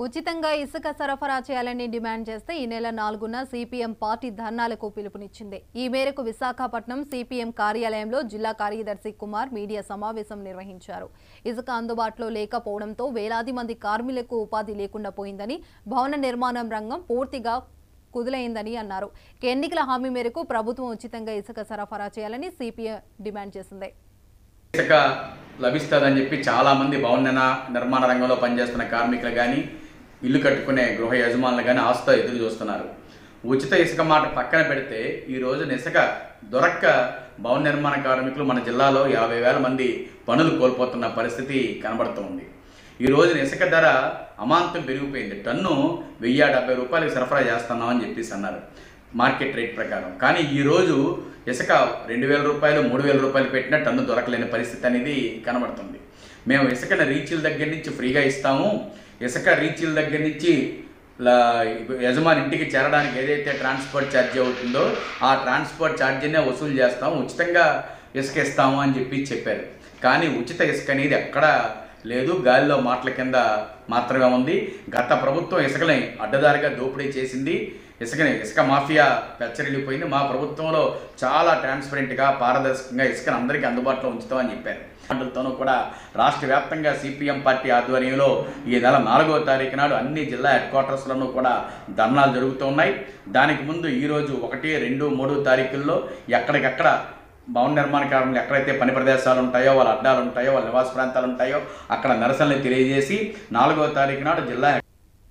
ఉచితంగా ఇసుక సరఫరా చేయాలని డిమాండ్ చేస్తే ఈ నెల 4న సిపిఎం పార్టీ ధర్నాలకు పిలుపునిచ్చింది. ఈ మేరకు విశాఖపట్నం సిపిఎం కార్యాలయంలో జిల్లా కార్యదర్శి కుమార్ మీడియా సమావేశం నిర్వహించారు. ఇసుక అందుబాటులో లేకపోవడంతో వేలాది మంది కార్మికులకు ఉపాధి లేకుండా పోయిందని, భవన నిర్మాణం రంగం పూర్తిగా కుదులైందని అన్నారు. ఎన్నికల హామీ మేరకు ప్రభుత్వం ఉచితంగా ఇసుక సరఫరా చేయాలని సిపిఎం డిమాండ్ చేసింది. ఇసుక లభిస్తుందని చెప్పి చాలామంది భవన నిర్మాణ రంగంలో పనిచేస్తున్న కార్మికులు కానీ, ఇల్లు కట్టుకునే గృహ యజమానులు కానీ ఆశతో ఎదురు చూస్తున్నారు. ఉచిత ఇసుక మాట పక్కన పెడితే ఈ రోజున ఇసుక దొరక్క భవన నిర్మాణ కార్మికులు మన జిల్లాలో 50,000 మంది పనులు కోల్పోతున్న పరిస్థితి కనబడుతుంది. ఈ రోజున ఇసుక ధర అమాంతం పెరిగిపోయింది. టన్ను 1,070 రూపాయలకు సరఫరా చేస్తున్నామని చెప్పేసి అన్నారు మార్కెట్ రేట్ ప్రకారం. కానీ ఈరోజు ఇసుక 2,000 రూపాయలు 3,000 రూపాయలు పెట్టినా టన్ను దొరకలేని పరిస్థితి అనేది కనబడుతుంది. మేము ఇసుకను రీచీల దగ్గర నుంచి ఫ్రీగా ఇస్తాము, ఇసుక రీచీల దగ్గర నుంచి యజమాని ఇంటికి చేరడానికి ఏదైతే ట్రాన్స్పోర్ట్ ఛార్జీ అవుతుందో ఆ ట్రాన్స్పోర్ట్ ఛార్జీనే వసూలు చేస్తాము, ఉచితంగా ఇసుక ఇస్తాము అని చెప్పారు. కానీ ఉచిత ఇసుక అనేది ఎక్కడా లేదు, గాలిలో మాటల కింద మాత్రమే ఉంది. గత ప్రభుత్వం ఇసుకని అడ్డదారిగా దోపిడీ చేసింది, ఇసుక మాఫియా పెచ్చరిల్లిపోయింది. మా ప్రభుత్వంలో చాలా ట్రాన్స్పరెంట్గా పారదర్శకంగా ఇసుకను అందరికీ అందుబాటులో ఉంచుతామని చెప్పారు. వాటితోనూ కూడా రాష్ట్ర వ్యాప్తంగా సిపిఎం పార్టీ ఆధ్వర్యంలో ఈ నెల 4వ తారీఖు నాడు అన్ని జిల్లా హెడ్ క్వార్టర్స్లోనూ కూడా ధర్నాలు జరుగుతూ ఉన్నాయి. దానికి ముందు ఈరోజు 1, 2, 3 తారీఖుల్లో ఎక్కడికక్కడ భవన నిర్మాణ కార్మికులు ఎక్కడైతే పని ప్రదేశాలు ఉంటాయో, వాళ్ళ అడ్డాలు ఉంటాయో, వాళ్ళ నివాస ప్రాంతాలు ఉంటాయో అక్కడ నిరసనలు తెలియజేసి 4వ తారీఖు నాడు జిల్లా